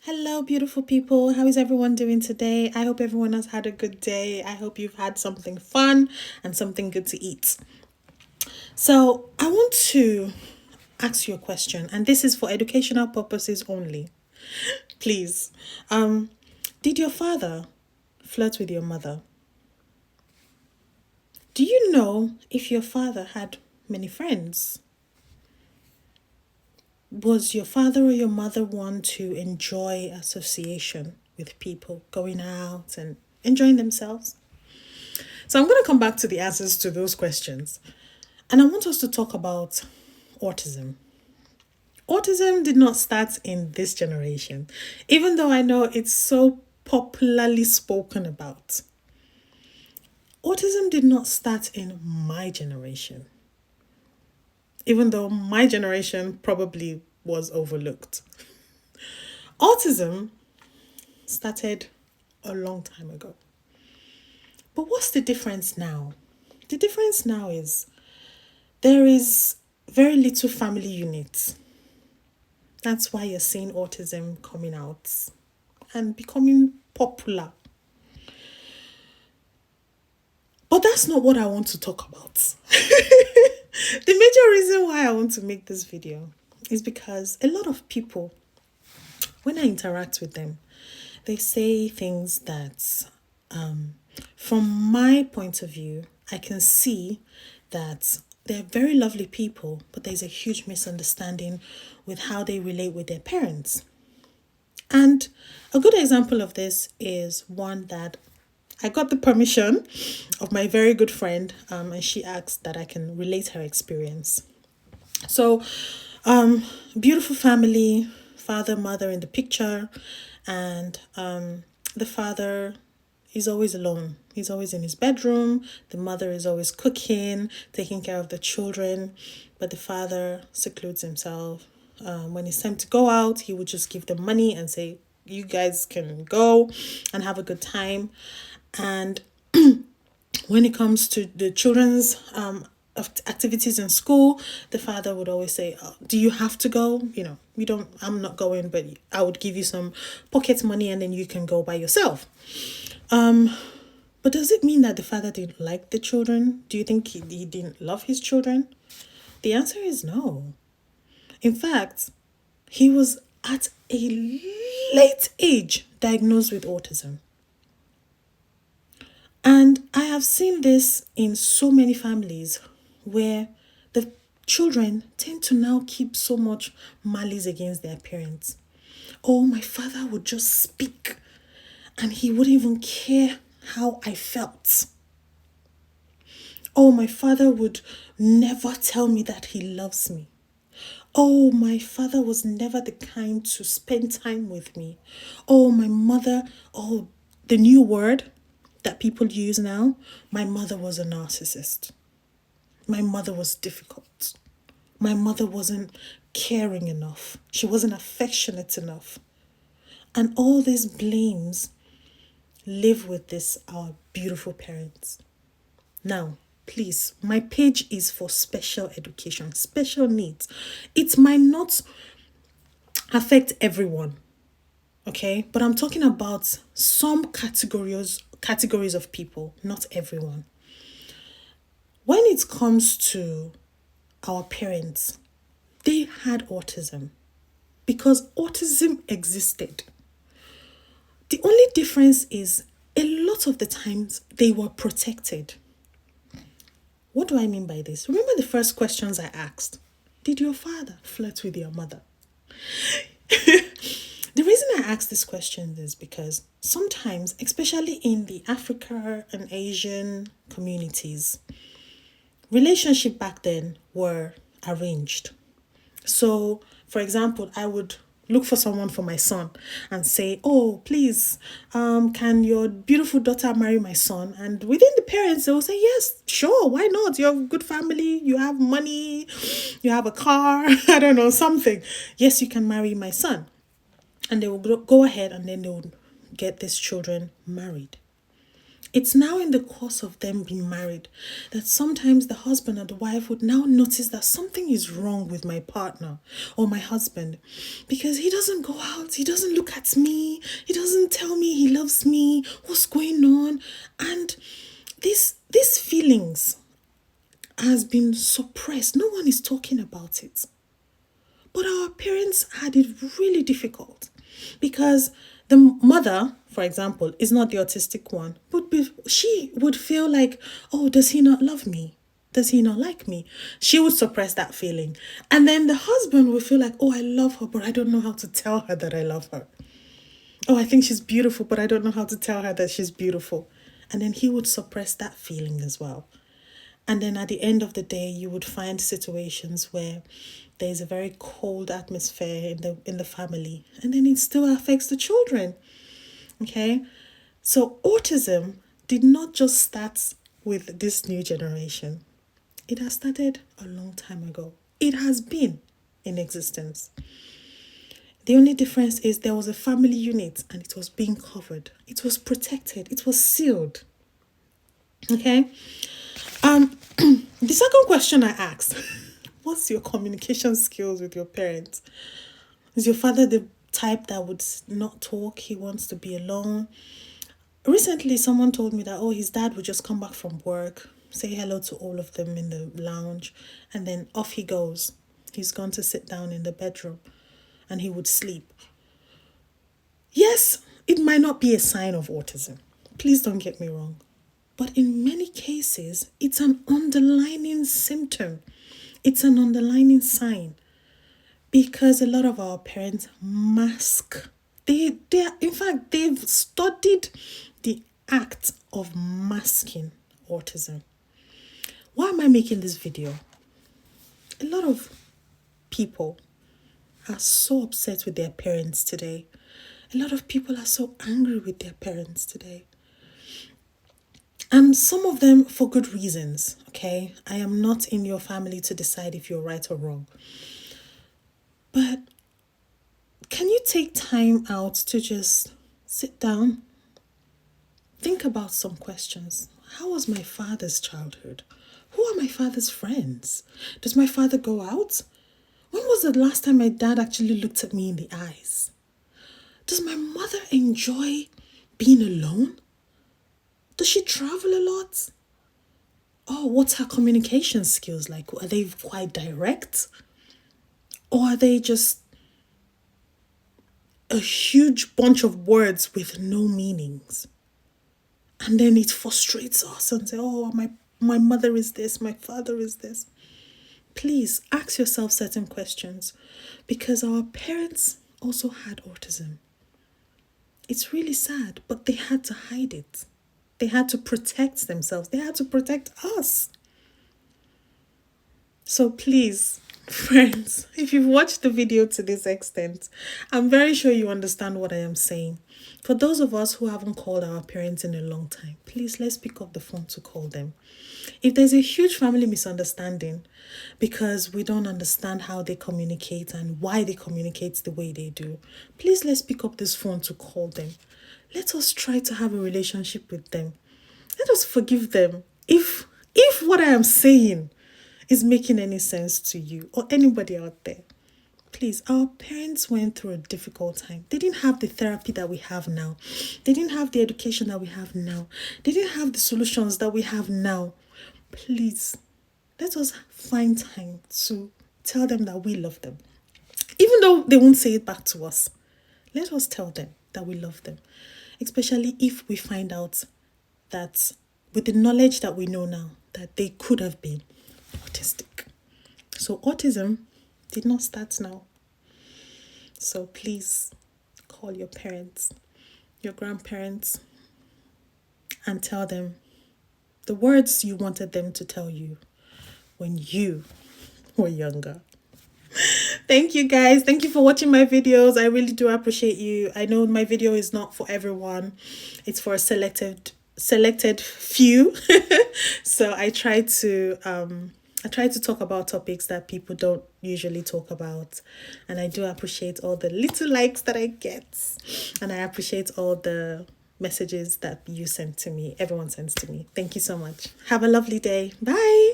Hello, beautiful people. How is everyone doing today? I hope everyone has had a good day. I hope you've had something fun and something good to eat. So, I want to ask you a question, and this is for educational purposes only. Please, did your father flirt with your mother? Do you know if your father had many friends? Was your father or your mother one to enjoy association with people, going out and enjoying themselves? So I'm going to come back to the answers to those questions. And I want us to talk about autism. Autism did not start in this generation, even though I know it's so popularly spoken about. Autism did not start in my generation, even though my generation probably was overlooked. Autism started a long time ago. But what's the difference now? The difference now is there is very little family units. That's why you're seeing autism coming out and becoming popular. But that's not what I want to talk about. The major reason why I want to make this video is because a lot of people, when I interact with them, they say things that, from my point of view, I can see that they're very lovely people, but there's a huge misunderstanding with how they relate with their parents. And a good example of this is one that I got the permission of my very good friend, and she asked that I can relate her experience. So, beautiful family, father, mother in the picture, and the father is always alone. He's always in his bedroom. The mother is always cooking, taking care of the children, but the father secludes himself. When it's time to go out, he would just give them money and say, "You guys can go and have a good time." And when it comes to the children's activities in school, the father would always say, "Oh, do you have to go? You don't, I'm not going, but I would give you some pocket money and then you can go by yourself." But does it mean that the father didn't like the children? Do you think he didn't love his children? The answer is no. In fact, he was at a late age diagnosed with autism. And I have seen this in so many families where the children tend to now keep so much malice against their parents. Oh, my father would just speak and he wouldn't even care how I felt. Oh, my father would never tell me that he loves me. Oh, my father was never the kind to spend time with me. Oh, my mother, oh, the new word that people use now, my mother was a narcissist. My mother was difficult. My mother wasn't caring enough. She wasn't affectionate enough. And all these blames live with this, our beautiful parents. Now, please, my page is for special education, special needs. It might not affect everyone, okay? But I'm talking about some categories of people, not everyone. When it comes to our parents, they had autism because autism existed. The only difference is a lot of the times they were protected. What do I mean by this? Remember the first questions I asked? Did your father flirt with your mother? The reason I ask this question is because sometimes, especially in the Africa and Asian communities, relationship back then were arranged. So, for example, I would look for someone for my son and say, "Oh, please, can your beautiful daughter marry my son?" And within the parents, they will say, "Yes, sure, why not? You have a good family, you have money, you have a car, I don't know, something. Yes, you can marry my son." And they will go ahead and then they would get these children married. It's now in the course of them being married that sometimes the husband or the wife would now notice that something is wrong with my partner or my husband because he doesn't go out, he doesn't look at me, he doesn't tell me he loves me, what's going on? And these feelings has been suppressed. No one is talking about it. But our parents had it really difficult because the mother, for example, is not the autistic one, but she would feel like, oh, does he not love me? Does he not like me? She would suppress that feeling. And then the husband would feel like, oh, I love her, but I don't know how to tell her that I love her. Oh, I think she's beautiful, but I don't know how to tell her that she's beautiful. And then he would suppress that feeling as well. And then at the end of the day, you would find situations where there's a very cold atmosphere in the family, and then it still affects the children. Okay? So autism did not just start with this new generation. It has started a long time ago. It has been in existence. The only difference is there was a family unit and it was being covered. It was protected. It was sealed. Okay? The second question I asked, what's your communication skills with your parents? Is your father the type that would not talk? He wants to be alone. Recently, someone told me that, oh, his dad would just come back from work, say hello to all of them in the lounge, and then off he goes. He's gone to sit down in the bedroom and he would sleep. Yes, it might not be a sign of autism. Please don't get me wrong. But in many cases, it's an underlying symptom. It's an underlying sign. Because a lot of our parents mask. In fact, they've studied the act of masking autism. Why am I making this video? A lot of people are so upset with their parents today. A lot of people are so angry with their parents today. And some of them for good reasons, okay? I am not in your family to decide if you're right or wrong. But can you take time out to just sit down, think about some questions? How was my father's childhood? Who are my father's friends? Does my father go out? When was the last time my dad actually looked at me in the eyes? Does my mother enjoy being alone? Does she travel a lot? Oh, what's her communication skills like? Are they quite direct? Or are they just a huge bunch of words with no meanings? And then it frustrates us and say, oh, my mother is this, my father is this. Please ask yourself certain questions because our parents also had autism. It's really sad, but they had to hide it. They had to protect themselves. They had to protect us. So please, friends, if you've watched the video to this extent, I'm very sure you understand what I am saying. For those of us who haven't called our parents in a long time, please let's pick up the phone to call them. If there's a huge family misunderstanding because we don't understand how they communicate and why they communicate the way they do, please let's pick up this phone to call them. Let us try to have a relationship with them. Let us forgive them. If what I am saying is making any sense to you or anybody out there, please, our parents went through a difficult time. They didn't have the therapy that we have now. They didn't have the education that we have now. They didn't have the solutions that we have now. Please, let us find time to tell them that we love them. Even though they won't say it back to us, let us tell them that we love them. Especially if we find out that with the knowledge that we know now, that they could have been autistic. So autism did not start now. So please call your parents, your grandparents, and tell them the words you wanted them to tell you when you were younger. Thank you guys. Thank you for watching my videos. I really do appreciate you. I know my video is not for everyone. It's for a selected few. So I try to talk about topics that people don't usually talk about. And I do appreciate all the little likes that I get. And I appreciate all the messages that you sent to me, everyone sends to me. Thank you so much. Have a lovely day. Bye.